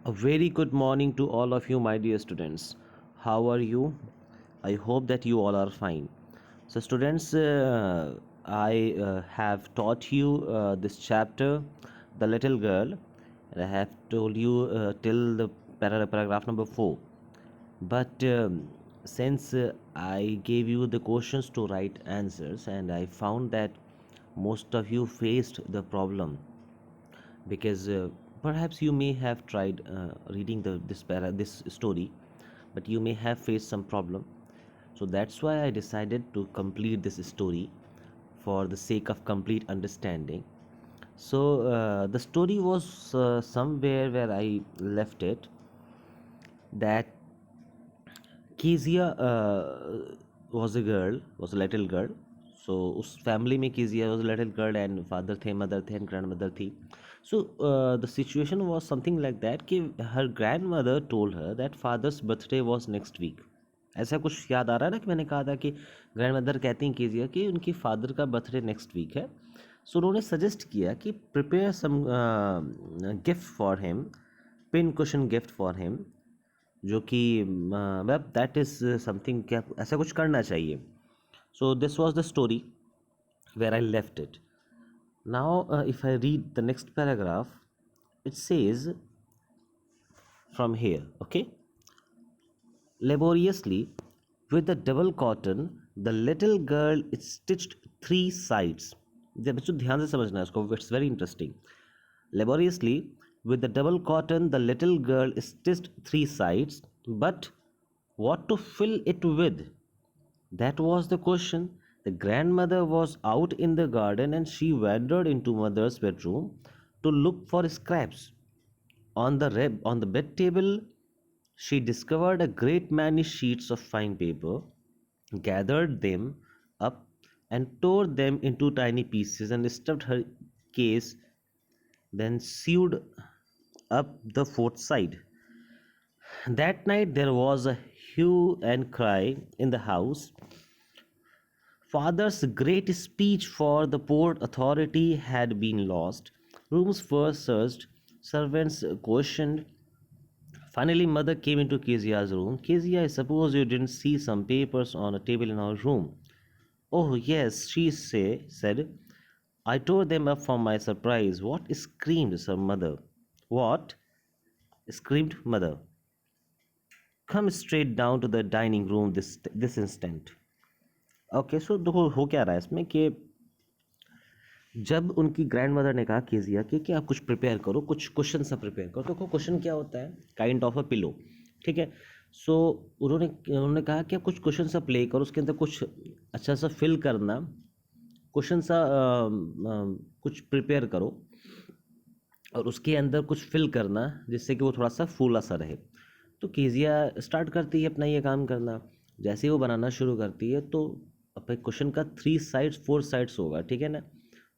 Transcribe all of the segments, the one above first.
A very good morning to all of you, my dear students. How are you? I hope that you all are fine. So, students, I have taught you this chapter, The Little Girl, and I have told you till the paragraph number 4. But since I gave you the questions to write answers, and I found that most of you faced the problem because perhaps you may have tried reading this story, but you may have faced some problem. So that's why I decided to complete this story for the sake of complete understanding. So the story was somewhere where I left it, that कीजिया was a little girl. So उस family में कीजिया was a little girl and father थे, mother थे and grandmother थी. So the situation was something like that कि her grandmother told her that father's birthday was next week. ऐसा कुछ याद आ रहा है ना कि मैंने कहा था कि ग्रैंडमदर कहती हैं कीजिए कि उनकी फादर का बर्थडे नेक्स्ट वीक है. सो उन्होंने सजेस्ट किया कि prepare some gift for him, pin cushion gift for him, जो कि मतलब दैट इज़ समथिंग, क्या ऐसा कुछ करना चाहिए. So this was the story where I left it. Now if I read the next paragraph, it says from here, okay. Laboriously, with the double cotton, the little girl stitched three sides. बच्चों ध्यान से समझना है इसको, it's very interesting. Laboriously, with the double cotton, the little girl stitched three sides, but what to fill it with? That was the question. The grandmother was out in the garden and she wandered into mother's bedroom to look for scraps. On the bed table, she discovered a great many sheets of fine paper, gathered them up, and tore them into tiny pieces and stuffed her case, then sewed up the fourth side. That night there was a hue and cry in the house. Father's great speech for the Port Authority had been lost. Rooms were searched, servants questioned. Finally, mother came into Kezia's room. Kezia, I suppose you didn't see some papers on a table in our room. Oh, yes, said. I tore them up for my surprise. What? Screamed her mother. What? Screamed mother. Come straight down to the dining room this instant. Okay, so देखो हो क्या रहा है इसमें कि जब उनकी grand mother ने कहा कीजिए कि आप कुछ प्रिपेयर करो, कुछ क्वेश्चन सा प्रिपेयर करो. तो क्वेश्चन क्या होता है? काइंड ऑफ अ पिलो, ठीक है. सो उन्होंने कहा कि आप कुछ क्वेश्चन सा प्ले करो, उसके अंदर कुछ अच्छा सा फिल करना, क्वेश्चन सा कुछ प्रिपेयर करो और उसके अंदर कुछ फिल करना जिससे कि वो थोड़ा सा फूला सा रहे. तो कीजिया स्टार्ट करती है अपना ये काम करना. जैसे ही वो बनाना शुरू करती है तो अब क्वेश्चन का 3 साइड्स 4 साइड्स होगा, ठीक है ना.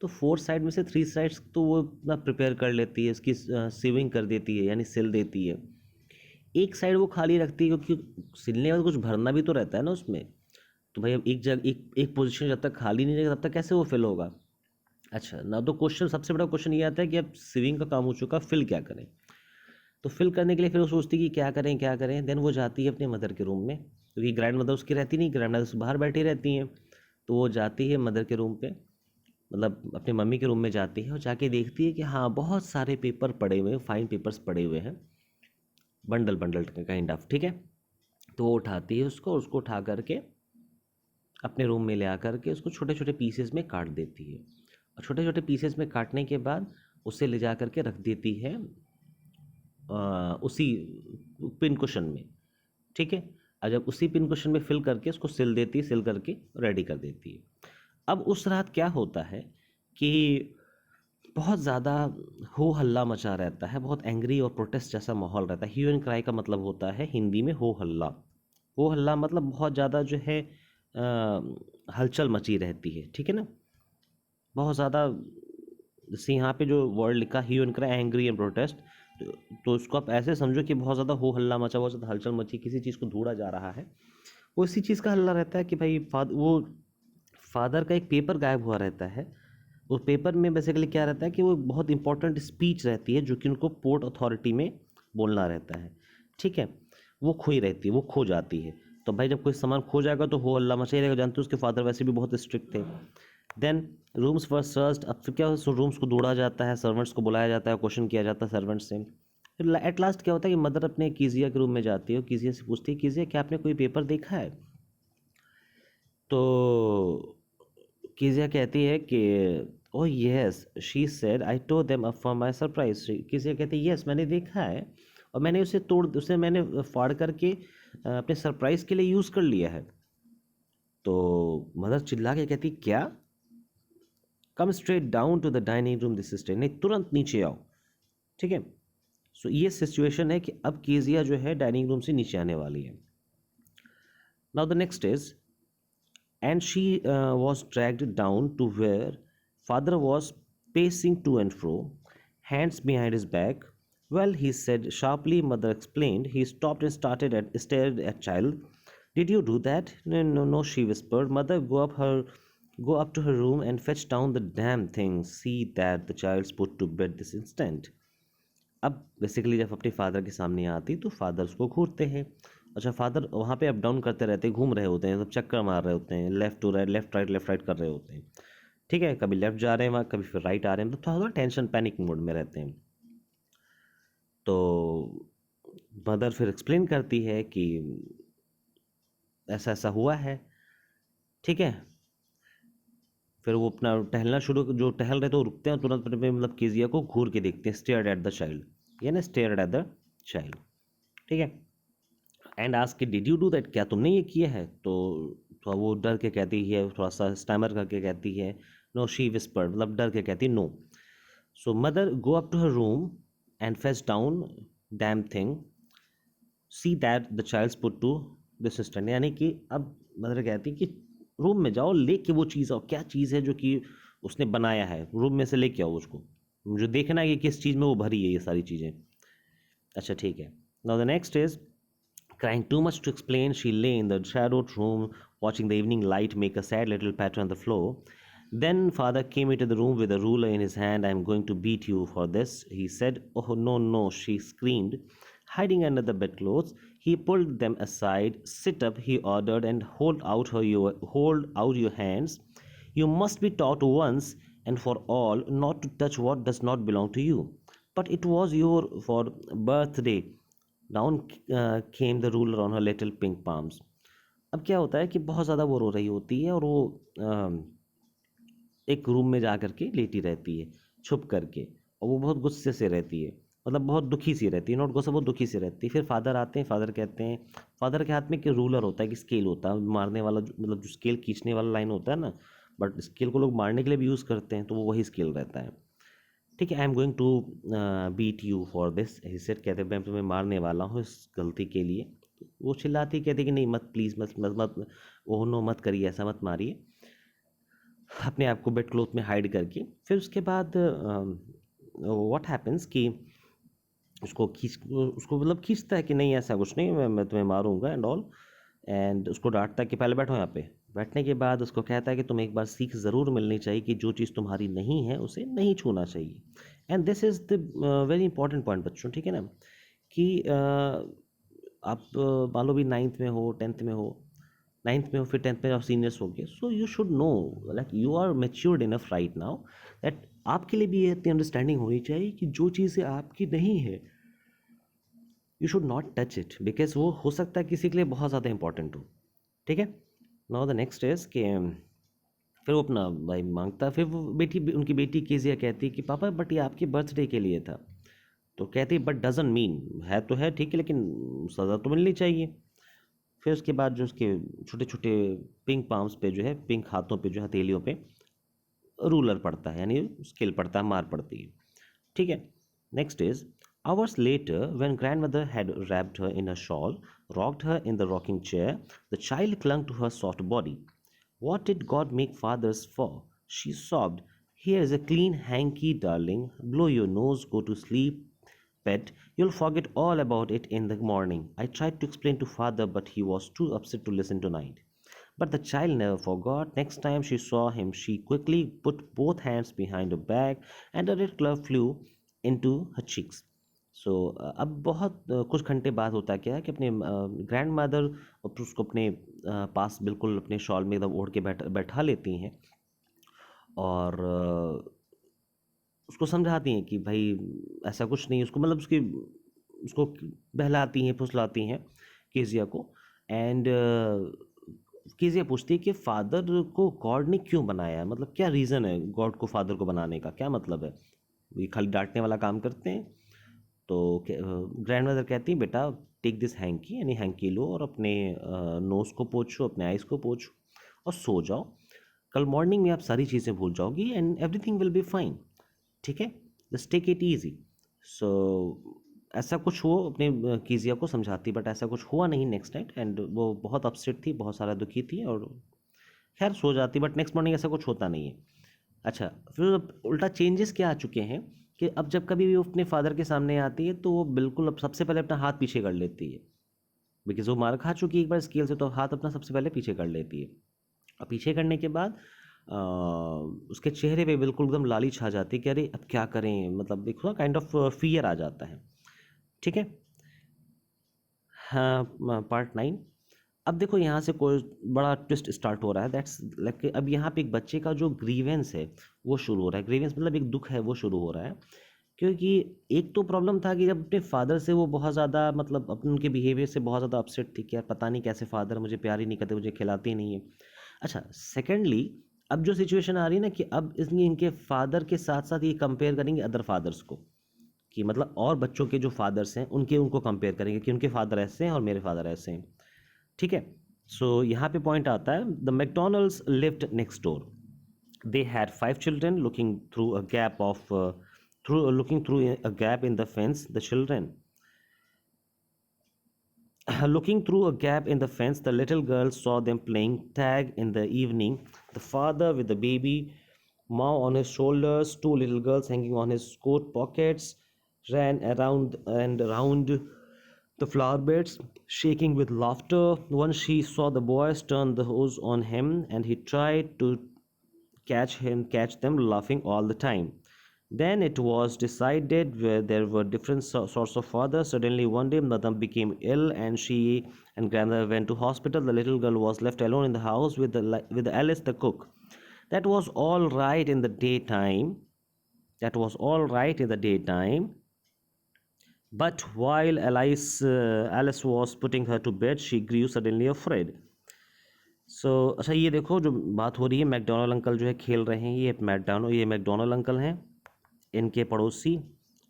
तो 4 साइड में से 3 साइड्स तो वो अपना प्रिपेयर कर लेती है, इसकी सीविंग कर देती है, यानी सिल देती है. एक साइड वो खाली रखती है क्योंकि सिलने में कुछ भरना भी तो रहता है ना उसमें. तो भाई अब एक जगह एक पोजीशन जब तक खाली नहीं रहेगा तब तक कैसे वो फिल होगा. अच्छा ना, तो क्वेश्चन, सबसे बड़ा क्वेश्चन ये आता है कि अब सीविंग का काम हो चुका, फिल क्या करें. तो फिल करने के लिए फिर वो सोचती कि क्या करें. देन वो जाती है अपने मदर के रूम में, क्योंकि ग्रैंड मदर उसकी रहती नहीं, ग्रैंड मदर बाहर बैठी रहती हैं. तो वो जाती है मदर के रूम पे, मतलब अपने मम्मी के रूम में जाती है और जाके देखती है कि हाँ बहुत सारे पेपर पड़े हुए हैं, फाइन पेपर्स पड़े हुए हैं, बंडल बंडल काइंड ऑफ, ठीक है. तो वो उठाती है उसको उठा करके अपने रूम में ले आ करके उसको छोटे छोटे पीसेस में काट देती है. और छोटे छोटे पीसेस में काटने के बाद उसे ले जा करके रख देती है उसी पिन कुशन में, ठीक है. और जब उसी पिन कुशन में फिल करके उसको सिल करके रेडी कर देती है. अब उस रात क्या होता है कि बहुत ज़्यादा हो हल्ला मचा रहता है, बहुत एंग्री और प्रोटेस्ट जैसा माहौल रहता है. ह्यू एंड क्राई का मतलब होता है हिंदी में हो हल्ला. हो हल्ला मतलब बहुत ज़्यादा जो है हलचल मची रहती है, ठीक है ना. बहुत ज़्यादा, जैसे यहाँ पे जो वर्ड लिखा hue and cry, angry and protest, तो उसको आप ऐसे समझो कि बहुत ज़्यादा हो हल्ला मचा, बहुत ज़्यादा हलचल मची, किसी चीज़ को ढूंढा जा रहा है. वो इसी चीज़ का हल्ला रहता है कि भाई वो फादर का एक पेपर गायब हुआ रहता है. उस पेपर में बेसिकली क्या रहता है कि वो बहुत इंपॉर्टेंट स्पीच रहती है जो कि उनको पोर्ट अथॉरिटी में बोलना रहता है, ठीक है। वो खोई रहती है, वो खो जाती है। तो भाई जब कोई सामान खो जाएगा तो हो हल्ला मचा रहेगा, जानते हो उसके फादर वैसे भी बहुत स्ट्रिक्ट थे। देन रूम्स वर सर्च्ड, अब फिर क्या रूम्स को ढूंढा जाता है, सर्वेंट्स को बुलाया जाता है, क्वेश्चन किया जाता है सर्वेंट से। फिर एट लास्ट क्या होता है कि मदर अपने कीजिया के रूम में जाती है और कीजिया से पूछती है, कीजिया क्या आपने कोई पेपर देखा है? तो कीजिया कहती है कि oh yes, she said I told them up for my surprise. Kezia कहती है यस मैंने देखा है, और मैंने उसे मैंने फाड़ करके अपने सरप्राइज के लिए यूज़ कर लिया है। तो मदर चिल्ला के कहती क्या? Come straight down to the dining room this sister, नहीं तुरंत नीचे आओ, ठीक है। सो ये सिचुएशन है कि अब कीजिया जो है डाइनिंग रूम से नीचे आने वाली है। Now the next is, and she was dragged down to where father was pacing to and fro, hands behind his back. Well, he said sharply, mother explained. He stopped and stared at child. Did you do that? No, no, no, she whispered. Mother, go up to her room and fetch down the damn thing. See that the child's put to bed this instant. अब basically जब अपने father के सामने आती तो father उसको घूरते हैं। अच्छा, फादर वहाँ पे अप डाउन करते रहते हैं, घूम रहे होते हैं, सब चक्कर मार रहे होते हैं, left to right, left right कर रहे होते हैं, ठीक है। कभी लेफ्ट जा रहे हैं वहाँ, कभी फिर राइट आ रहे हैं, तो थोड़ा टेंशन पैनिक मोड में रहते हैं। तो मदर फिर एक्सप्लेन करती है कि ऐसा ऐसा हुआ है, ठीक है। फिर वो अपना टहलना शुरू, जो टहल रहे तो रुकते हैं तुरंत, मतलब कीजिया को घूर के देखते हैं, स्टेयर्ड एट द चाइल्ड, यानी स्टेयर्ड एट द चाइल्ड, ठीक है। एंड आस्क कि डिड यू डू दैट, क्या तुमने ये किया है? तो थोड़ा वो डर के कहती है, थोड़ा सा स्टैमर करके कहती है, नो, शी विस्पर्ड, मतलब डर के कहती है no. So mother go up to her room and fetch down damn thing, see that the child's put to the sister, यानी कि अब मदर कहती है कि रूम में जाओ, लेके वो चीज़ आओ, क्या चीज़ है जो कि उसने बनाया है, रूम में से लेके आओ उसको, मुझे देखना है कि किस चीज़ में वो भरी है ये सारी चीज़ें। अच्छा ठीक है। Now the next is, crying too much to explain, she lay in the shadowed room, watching the evening light make a sad little pattern on the floor. Then father came into the room with a ruler in his hand. I am going to beat you for this, he said. Oh, no, no, she screamed, hiding under the bedclothes. He pulled them aside. Sit up, he ordered, and hold out your hands. You must be taught once and for all not to touch what does not belong to you. But it was your for birthday. Down came the ruler on her little pink palms. अब क्या होता है कि बहुत ज़्यादा वो रो रही होती है, और वो एक रूम में जा कर के लेटी रहती है छुप करके, और वो बहुत गुस्से से रहती है, मतलब बहुत दुखी सी रहती है, नॉट गुस्सा, बहुत दुखी सी रहती है। फिर फादर आते हैं, फादर कहते हैं, फादर के हाथ में एक रूलर होता है कि स्केल होता है मारने वाला, मतलब जो स्केल खींचने वाला लाइन होता है ना, बट स्केल को लोग मारने के लिए भी यूज़ करते हैं, तो वो वही स्केल रहता है, ठीक है। I am going to beat you for this, he said, कहते हैं मैं तुम्हें मारने वाला हूँ इस गलती के लिए। तो वो चिल्लाती, कहती कि नहीं मत, प्लीज़ मत मत मत, ओह नो मत करिए, ऐसा मत मारिए, अपने आप को बेड क्लोथ में हाइड करके। फिर उसके बाद व्हाट हैपन्स कि उसको मतलब खींचता है कि नहीं ऐसा कुछ नहीं, मैं तुम्हें मारूंगा एंड ऑल, एंड उसको डांटता है कि पहले बैठो यहाँ पे। बैठने के बाद उसको कहता है कि तुम्हें एक बार सीख ज़रूर मिलनी चाहिए कि जो चीज़ तुम्हारी नहीं है उसे नहीं छूना चाहिए। And this is the very important point बच्चों, ठीक है ना, कि आप मान लो भी नाइन्थ में हो, टेंथ में हो, नाइन्थ में हो, फिर टेंथ में आप सीनियर्स हो गए, so you should know, like you are matured enough right now that आपके लिए भी ये इतनी अंडरस्टैंडिंग होनी चाहिए कि जो चीज़ें आपकी नहीं है you should not touch it, because वो हो सकता है किसी के लिए बहुत ज़्यादा इंपॉर्टेंट हो, ठीक है। नाउ द नेक्स्ट इज कि फिर वो अपना भाई मांगता है, फिर वो उनकी बेटी केजिया कहती है कि पापा बट ये आपके बर्थडे के लिए था। तो कहती है बट डजंट मीन, है तो है ठीक है, लेकिन सज़ा तो मिलनी चाहिए। फिर उसके बाद जो उसके छोटे छोटे पिंक पाम्स पे जो है, पिंक हाथों पे जो हथेलियों पे रूलर पड़ता है, यानी स्केल पड़ता है, मार पड़ती है, ठीक है। Next is, hours later, when grandmother had wrapped her in a shawl, rocked her in the rocking chair, the child clung to her soft body. What did God make fathers for? She sobbed. Here is a clean hanky, darling. Blow your nose, go to sleep, pet. You'll forget all about it in the morning. I tried to explain to father, but he was too upset to listen tonight. But the child never forgot. Next time she saw him, she quickly put both hands behind her back, and a red glove flew into her cheeks. सो अब बहुत कुछ घंटे बाद होता क्या है कि अपने ग्रैंड मदर उसको अपने पास बिल्कुल अपने शॉल में एकदम ओढ़ के बैठा लेती हैं और उसको समझाती हैं कि भाई ऐसा कुछ नहीं, उसको मतलब उसको बहलाती हैं फुसलाती हैं केजिया को। एंड केजिया पूछती है कि फादर को गॉड ने क्यों बनाया है, मतलब क्या रीज़न है गॉड को फादर को बनाने का, क्या मतलब है, ये खाली डांटने वाला काम करते हैं। तो ग्रैंड मदर कहती हैं बेटा टेक दिस हैंकी, यानी हैंकी लो और अपने नोज़ को पोछो, अपने आइज़ को पोछो और सो जाओ। कल मॉर्निंग में आप सारी चीज़ें भूल जाओगी and everything will be fine. ठीक है, जस्ट टेक इट ईजी। सो ऐसा कुछ वो अपने कीजिया को समझाती, बट ऐसा कुछ हुआ नहीं नेक्स्ट नाइट एंड वो बहुत अपसेट थी, बहुत सारा दुखी थी और खैर सो जाती, बट नेक्स्ट मॉर्निंग ऐसा कुछ होता नहीं है। अच्छा, फिर अब उल्टा चेंजेस क्या आ चुके हैं कि अब जब कभी भी वो अपने फादर के सामने आती है तो वो बिल्कुल अब सबसे पहले अपना हाथ पीछे कर लेती है, बिकॉज वो मार खा चुकी है एक बार स्केल से, तो हाथ अपना सबसे पहले पीछे कर लेती है। और पीछे करने के बाद उसके चेहरे पे बिल्कुल एकदम लाली छा जाती है कि अरे अब क्या करें, मतलब एक ना काइंड ऑफ फियर आ जाता है। ठीक है। हाँ, पार्ट 9। अब देखो यहाँ से कोई बड़ा ट्विस्ट स्टार्ट हो रहा है, दैट्स लाइक अब यहाँ पे एक बच्चे का जो ग्रीवेंस है वो शुरू हो रहा है। ग्रीवेंस मतलब एक दुख है वो शुरू हो रहा है, क्योंकि एक तो प्रॉब्लम था कि जब अपने फादर से वो बहुत ज़्यादा मतलब अपने उनके बिहेवियर से बहुत ज़्यादा अपसेट थी कि यार पता नहीं कैसे फादर मुझे प्यार ही नहीं करते, मुझे खिलाते ही नहीं है। अच्छा, सेकेंडली अब जो सिचुएशन आ रही है ना कि अब इसलिए इनके फादर के साथ साथ ये कंपेयर करेंगे अदर फादर्स को, कि मतलब और बच्चों के जो फादर्स हैं उनके उनको कंपेयर करेंगे कि उनके फादर ऐसे हैं और मेरे फादर ऐसे हैं। ठीक है। सो यहाँ पे पॉइंट आता है, the McDonald's lived next door. They had 5 children. Looking through a gap in the fence, the children looking through a gap in the fence, the little girl saw them playing tag in the evening. The father with the baby Mao on his shoulders, two little girls hanging on his coat pockets, ran around and around the flower beds, shaking with laughter. Once she saw the boys turn the hose on him, and he tried to catch them laughing all the time. Then it was decided where there were different sorts of fathers. Suddenly one day Madam became ill and she and grandmother went to hospital. The little girl was left alone in the house with with Alice the cook. That was all right in the daytime. That was all right in the daytime. But while Alice was putting her to bed, she grew suddenly afraid. अच्छा ये देखो जो बात हो रही है, McDonald uncle जो है खेल रहे हैं, ये मैकडोनल्ड अंकल हैं, इनके पड़ोसी।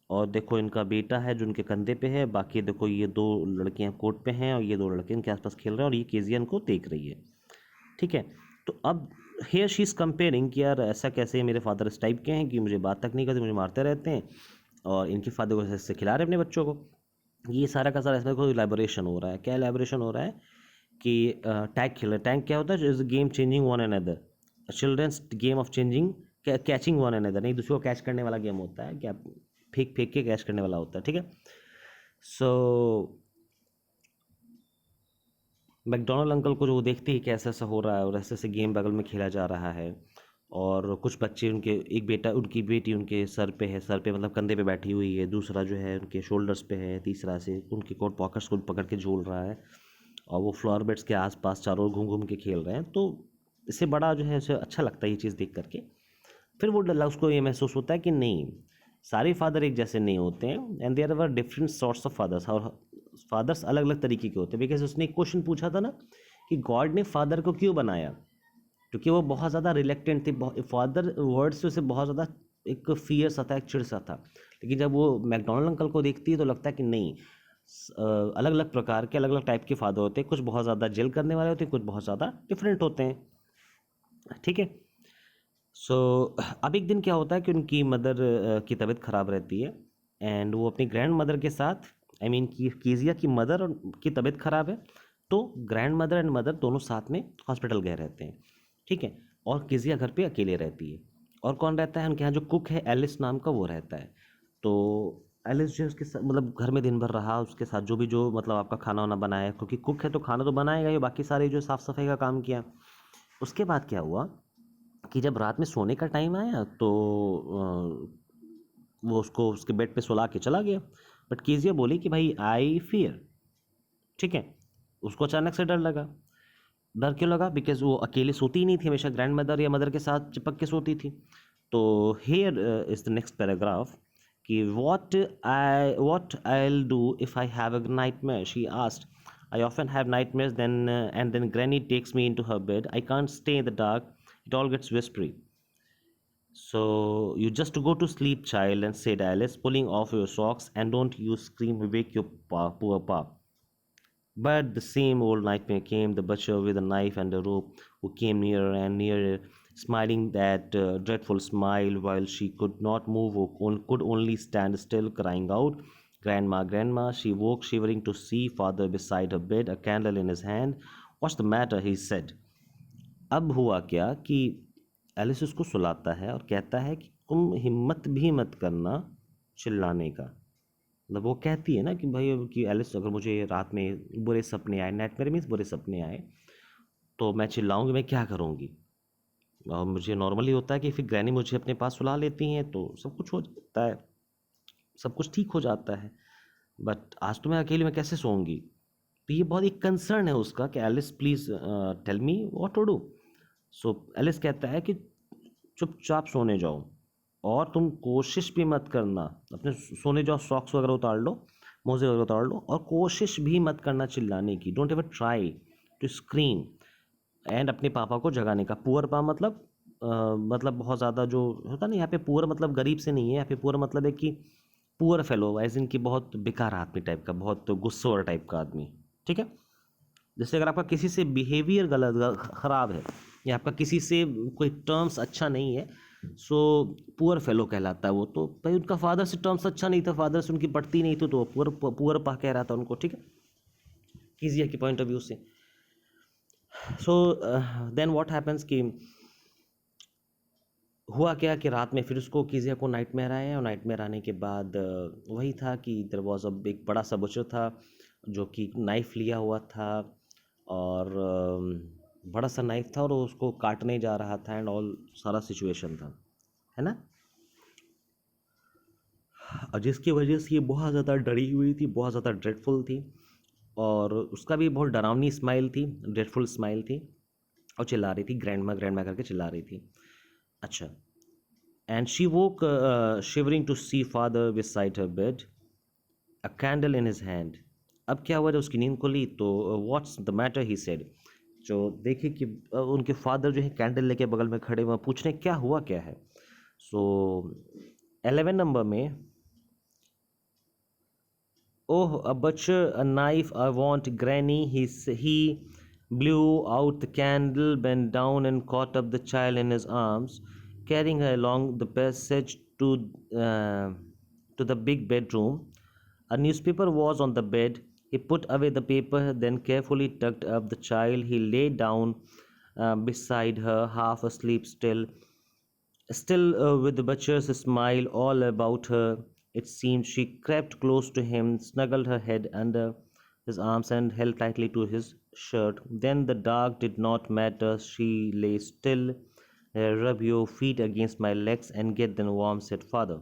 और देखो इनका बेटा है जो उनके कंधे पे है, बाकी देखो ये दो लड़कियां कोर्ट पे हैं और ये दो लड़के इनके आसपास खेल रहे हैं और ये केजियन को देख रही है। ठीक है। तो अब हेयर शी इज़ कंपेयरिंग कि यार ऐसा कैसे, मेरे फादर इस टाइप के हैं कि मुझे बात तक नहीं करते, मुझे मारते रहते हैं और इनके फादर को ऐसे खिला रहे हैं अपने बच्चों को। ये सारा का सारा इसमें कोई इलेबोरेशन हो रहा है। क्या इलेबोरेशन हो रहा है कि टैग खेल रहे। टैग क्या होता है, is game changing one another, children's game of changing catching one another, नहीं दूसरे को कैच करने वाला गेम होता है, क्या फेंक फेंक के कैच करने वाला होता है। ठीक है। सो मैकडोनल्ड अंकल को जो वो देखते ही कैसा ऐसा हो रहा है और ऐसे ऐसे गेम बगल में खेला जा रहा है, और कुछ बच्चे उनके, एक बेटा उनकी बेटी उनके सर पे है, सर पे मतलब कंधे पे बैठी हुई है, दूसरा जो है उनके शोल्डर्स पे है, तीसरा से उनके कोट पॉकेट्स को पकड़ के झूल रहा है और वो फ्लावर बेड्स के आसपास चारों ओर घूम घूम के खेल रहे हैं। तो इससे बड़ा जो है उसे अच्छा लगता है ये चीज़ देख करके। फिर वो उसको ये महसूस होता है कि नहीं, सारे फादर एक जैसे नहीं होते हैं and there are different sorts of fathers, और फादर्स अलग अलग तरीके के होते हैं। बिकॉज उसने एक क्वेश्चन पूछा था ना कि गॉड ने फादर को क्यों बनाया, क्योंकि वो बहुत ज़्यादा रिलेक्टेंट थे, फादर वर्ड से उसे बहुत ज़्यादा एक फियर सा था, एक चिड़ सा था। लेकिन जब वो मैकडोनल्ड अंकल को देखती है तो लगता है कि नहीं, अलग अलग प्रकार के अलग अलग टाइप के फादर होते हैं, कुछ बहुत ज़्यादा जेल करने वाले होते हैं, कुछ बहुत ज़्यादा डिफरेंट होते हैं। ठीक है। सो अब एक दिन क्या होता है कि उनकी मदर की तबीयत ख़राब रहती है एंड वो अपनी ग्रैंड मदर के साथ, आई मीन की कीजिया की मदर की तबीयत ख़राब है, तो ग्रैंड मदर एंड मदर दोनों साथ में हॉस्पिटल गए रहते हैं। ठीक है। और कीजिया घर पे अकेले रहती है। और कौन रहता है उनके यहाँ, जो कुक है एलिस नाम का, वो रहता है। तो एलिस जो है उसके साथ मतलब घर में दिन भर रहा, उसके साथ जो भी जो मतलब आपका खाना वाना बनाया, क्योंकि कुक है तो खाना तो बनाएगा ही, बाकी सारे जो साफ़ सफाई का काम किया। उसके बाद क्या हुआ कि जब रात में सोने का टाइम आया तो वो उसको उसके बेड पे सुला के चला गया। बट केजिया बोली कि भाई आई फियर, ठीक है। उसको अचानक से डर लगा। डर क्यों लगा? बिकॉज वो अकेले सोती ही नहीं थी, हमेशा ग्रैंड मदर या मदर के साथ चिपक के सोती थी। तो here is the next paragraph कि what I'll do if I have a nightmare, she asked. I often have nightmares and then Granny takes me into her bed. I can't stay in the dark. It all gets whispery. So you just go to sleep, child, and said Alice, pulling off your socks, and don't you scream, wake your poor pa. But the same old nightmare came, the butcher with a knife and a rope, who came nearer and nearer, smiling that dreadful smile while she could not move or could only stand still, crying out, Grandma, Grandma. She woke shivering to see father beside her bed, a candle in his hand. What's the matter? He said. अब हुआ क्या कि Alice उसको सुलाता है और कहता है कि तुम हिम्मत भी मत करना चिल्लाने का। मतलब वो कहती है ना कि भाई कि एलिस, अगर मुझे रात में बुरे सपने आए, नाइटमेयर मीन्स बुरे सपने आए, तो मैं चिल्लाऊंगी, मैं क्या करूँगी? और मुझे नॉर्मली होता है कि फिर ग्रैनी मुझे अपने पास सुला लेती हैं तो सब कुछ हो जाता है, सब कुछ ठीक हो जाता है। बट आज तो मैं अकेली, मैं कैसे सोऊंगी? तो ये बहुत एक कंसर्न है उसका कि Alice please tell me what to do. So Alice कहता है कि चुपचाप सोने जाओ और तुम कोशिश भी मत करना, अपने सोने जाओ, सॉक्स वगैरह उतार लो, मोजे वगैरह उतार लो, और कोशिश भी मत करना चिल्लाने की। Don't ever try to scream and अपने पापा को जगाने का। पुअर पा मतलब मतलब बहुत ज़्यादा जो होता ना, यहाँ पे पुअर मतलब गरीब से नहीं है, यहाँ पे पुअर मतलब है कि पुअर फेलो, एज इन की बहुत बेकार आदमी टाइप का, बहुत गुस्सोर टाइप का आदमी, ठीक है। जैसे अगर आपका किसी से बिहेवियर ख़राब है या आपका किसी से कोई टर्म्स अच्छा नहीं है, सो पुअर फेलो कहलाता है वो। तो भाई उनका फादर से टर्म्स अच्छा नहीं था, फादर से उनकी पड़ती नहीं थी, तो पुअर पुअर पा कह रहा था उनको, ठीक है, कीजिए के पॉइंट ऑफ व्यू से। सो देन व्हाट हैपेंस कि हुआ क्या कि रात में फिर उसको कीजिया को नाइटमेयर आया, और नाइटमेयर आने के बाद वही था कि देयर वाज अ एक बड़ा सा बच्चा था जो कि नाइफ लिया हुआ था, और बड़ा सा नाइफ था और वो उसको काटने जा रहा था एंड ऑल सारा सिचुएशन था, है ना। और जिसकी वजह से ये बहुत ज़्यादा डरी हुई थी, बहुत ज़्यादा ड्रेडफुल थी, और उसका भी बहुत डरावनी स्माइल थी, ड्रेडफुल स्माइल थी, और चिल्ला रही थी ग्रैंडमा ग्रैंडमा करके चिल्ला रही थी। अच्छा, and she woke shivering to see father beside her bed, a candle in his hand. अब क्या हुआ जब उसकी नींद खुली तो what's the matter he said. जो देखिए कि उनके फादर जो है कैंडल लेके बगल में खड़े हुए पूछ रहे क्या हुआ क्या है। सो 11 नंबर में, ओह a butcher, a knife, I want granny, he blew out the candle, bent down and caught up the child in his arms, carrying her along the passage uh, to the big bedroom. A newspaper was on the bed. He put away the paper, then carefully tucked up the child. He lay down beside her, half asleep still with the butcher's smile all about her. It seemed she crept close to him, snuggled her head under his arms, and held tightly to his shirt. Then the dark did not matter. She lay still. Rub your feet against my legs and get them warm, said father.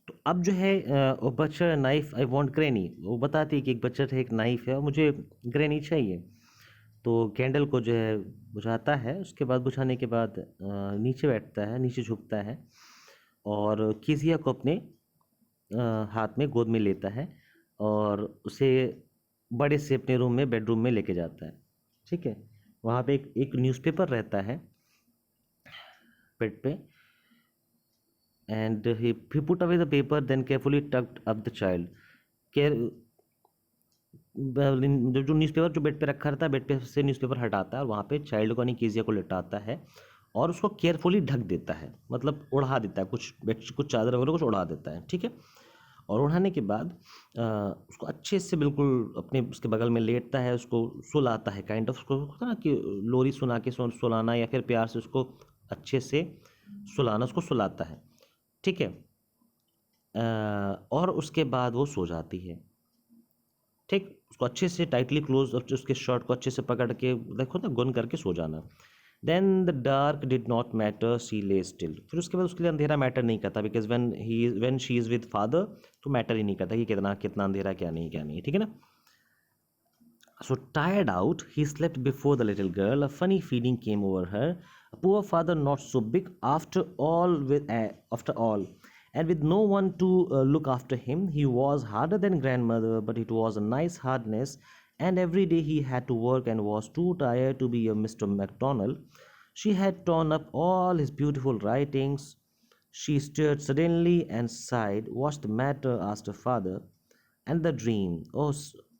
तो अब जो है वो बच्चा knife, I want granny, वो बताती है कि एक बच्चा है, एक नाइफ है और मुझे ग्रैनी चाहिए। तो कैंडल को जो है बुझाता है, उसके बाद बुझाने के बाद नीचे बैठता है, नीचे झुकता है और कीजिया को अपने हाथ में गोद में लेता है और उसे बड़े से अपने रूम में, बेडरूम में लेके जाता है, ठीक है। वहाँ पे एक न्यूज़पेपर रहता है बेड पे, and he put away the paper, then carefully tucked up the child. Care जो न्यूज़पेपर जो बेड पे रखा रहता है, बेड पे से न्यूज़पेपर हटाता है और वहाँ पे चाइल्ड को यानी कीजिया को लिटाता है और उसको केयरफुली ढक देता है, मतलब उड़ा देता है, कुछ बेड, कुछ चादर वगैरह कुछ उड़ा देता है, ठीक है। और उड़ाने के बाद उसको अच्छे से बिल्कुल अपने उसके बगल में लेटता है, उसको सुलाता है, काइंड ऑफ उसको होता ना कि लोरी सुना के सुलाना या फिर प्यार से उसको अच्छे से सुलाना, उसको सुलाता है, ठीक है। और उसके बाद वो सो जाती है, ठीक। उसको अच्छे से टाइटली क्लोज, उसके शर्ट को अच्छे से पकड़ के देखो ना, गुन करके सो जाना। Then the dark did not matter, she lay still. फिर उसके बाद उसके लिए अंधेरा मैटर नहीं करता, because when she is with father तो मैटर ही नहीं करता कि कितना कितना अंधेरा, क्या नहीं क्या नहीं, ठीक है ना। So tired out, he slept before the little girl. A funny feeling came over her. A poor father, not so big after all, and with no one to look after him. He was harder than grandmother, but it was a nice hardness. And every day he had to work and was too tired to be a Mr. McDonald. She had torn up all his beautiful writings. She stirred suddenly and sighed. "What's the matter?" asked her father. "And the dream?" "Oh,"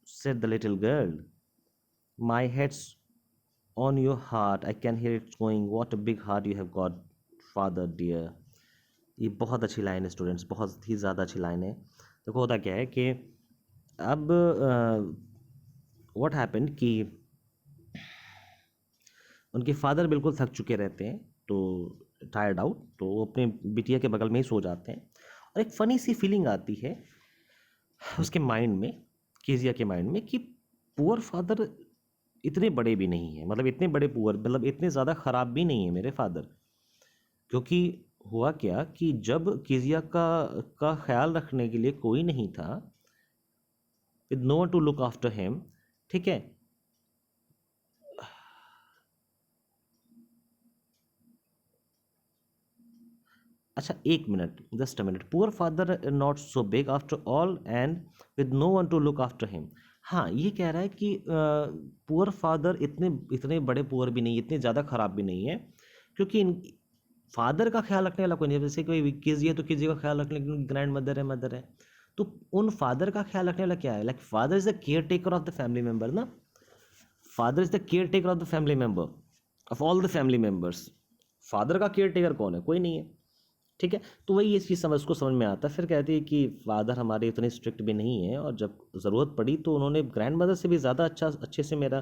said the little girl. "My head's on your heart. I can hear it going. What a big heart you have got, father dear." ये बहुत अच्छी line है students, बहुत ही ज़्यादा अच्छी line है। देखो होता क्या है कि अब व्हाट हैपेंड कि उनके फादर बिल्कुल थक चुके रहते हैं, तो टायर्ड आउट, तो वो अपने बिटिया के बगल में ही सो जाते हैं। और एक फ़नी सी फीलिंग आती है उसके माइंड में, केजिया के माइंड में, कि पुअर फादर इतने बड़े भी नहीं हैं, मतलब इतने बड़े पुअर, मतलब इतने ज़्यादा ख़राब भी नहीं है मेरे फादर। क्योंकि हुआ क्या कि जब केजिया का ख्याल रखने के लिए कोई नहीं था, with no one to look after him, ठीक है। अच्छा एक minute, just a minute. Poor father not so big after all and with no one to look after him. हाँ, ये कह रहा है कि पुअर फादर इतने इतने बड़े पुअर भी नहीं, इतने ज़्यादा ख़राब भी नहीं है, क्योंकि फादर का ख्याल रखने वाला कोई नहीं है। जैसे कोई किसी है तो किसी का ख्याल रखने की ग्रैंड मदर है, तो उन फादर का ख्याल रखने वाला क्या है? Like father is the caretaker of the family member ना, father is the caretaker of the family member, of all the family members. Father का केयर टेकर कौन है? कोई नहीं है, ठीक है। तो वही ये चीज़ उसको समझ में आता है। फिर कहती है कि फादर हमारे इतने स्ट्रिक्ट भी नहीं है, और जब ज़रूरत पड़ी तो उन्होंने ग्रैंड मदर से भी ज़्यादा अच्छे से मेरा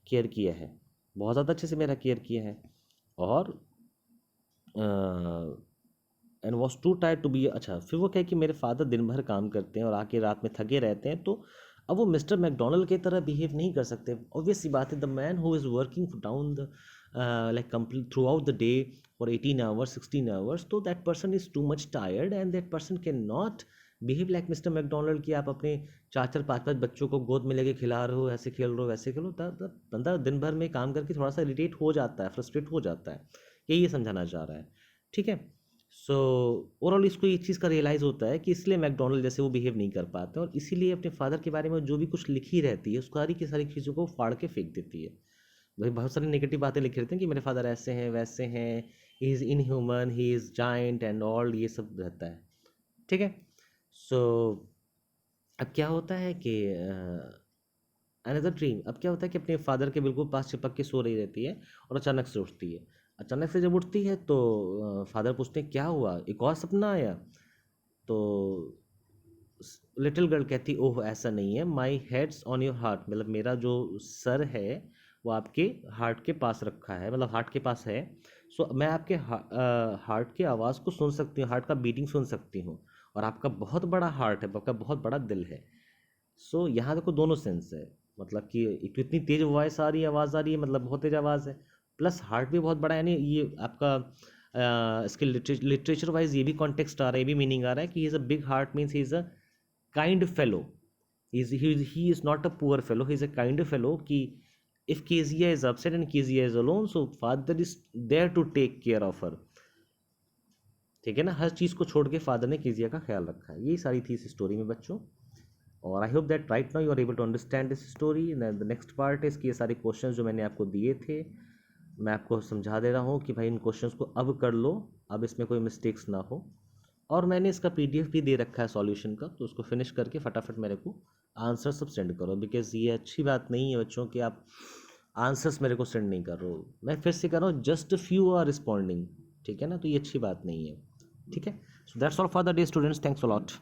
केयर किया है, बहुत ज़्यादा अच्छे से मेरा केयर किया है। और and was too tired to be. अच्छा, फिर वो कहे कि मेरे फादर दिन भर काम करते हैं और आके रात में थके रहते हैं, तो अब वो मिस्टर मैकडोनल्ड की तरह बिहेव नहीं कर सकते। ऑब्वियस सी बात है, the man who is working down the like complete throughout the day for 18 hours 16 hours, तो that person is too much tired and that person can not behave like mister McDonald, कि आप अपने 4-4 5-5 बच्चों को गोद में लेके खिला रहे हो, ऐसे खेल रहे हो वैसे खेलो। तब बंदा दिन भर में काम करके थोड़ा सा इरिटेट हो जाता है, फ्रस्ट्रेट हो जाता है। यही ये समझाना चाह रहा है, ठीक है। सो ओवरऑल इसको ये चीज़ का रियलाइज़ होता है कि इसलिए मैकडोनल्ड जैसे वो बिहेव नहीं कर पाते, और इसीलिए अपने फादर के बारे में जो भी कुछ लिखी रहती है उसको सारी की सारी चीज़ों को फाड़ के फेंक देती है। भाई बहुत सारी नेगेटिव बातें लिखी रहती हैं कि मेरे फादर ऐसे हैं वैसे हैं, he is inhuman, he is giant and all, ये सब रहता है, ठीक है। सो अब क्या होता है कि अनदर ड्रीम, अब क्या होता है कि अपने फादर के बिल्कुल पास चिपक के सो रही रहती है, और अचानक से उठती है। अचानक से जब उठती है तो फादर पूछते हैं क्या हुआ, एक और सपना आया? तो लिटिल गर्ल कहती ओह ऐसा नहीं है, माई हेड्स ऑन योर हार्ट, मतलब मेरा जो सर है वो आपके हार्ट के पास रखा है, मतलब हार्ट के पास है। सो मैं आपके हार्ट की आवाज़ को सुन सकती हूँ, हार्ट का बीटिंग सुन सकती हूँ, और आपका बहुत बड़ा हार्ट है, आपका बहुत बड़ा दिल है। सो यहाँ देखो दोनों सेंस है, मतलब कि एक तो इतनी तेज वॉइस आ रही है, आवाज़ आ रही है, मतलब बहुत तेज आवाज़ है, प्लस हार्ट भी बहुत बड़ा है, यानी ये आपका इसके लिटरेचर वाइज ये भी कॉन्टेक्स्ट आ रहा है, ये भी मीनिंग आ रहा है कि is a big heart means he is a kind fellow, he is not a poor fellow, he is a kind fellow. कि if Kezia is upset and Kezia is alone, so father is there to take care of her, ठीक है ना। हर चीज़ को छोड़ के father ने Kezia का ख्याल रखा है। यही सारी थी इस स्टोरी में बच्चों, और I hope that right now you are able to understand this story. The next part is कि ये सारे क्वेश्चंस जो मैंने आपको दिए थे, मैं आपको समझा दे रहा हूँ कि भाई इन क्वेश्चंस को अब कर लो, अब इसमें कोई मिस्टेक्स ना हो। और मैंने इसका पीडीएफ भी दे रखा है सॉल्यूशन का, तो उसको फिनिश करके फटाफट मेरे को आंसर सब सेंड करो, बिकॉज ये अच्छी बात नहीं है बच्चों कि आप आंसर्स मेरे को सेंड नहीं कर रहे हो। मैं फिर से कर रहा हूँ, जस्ट फ्यू आर रिस्पॉन्डिंग, ठीक है ना, तो ये अच्छी बात नहीं है, ठीक है। So that's all for the day students, thanks a lot.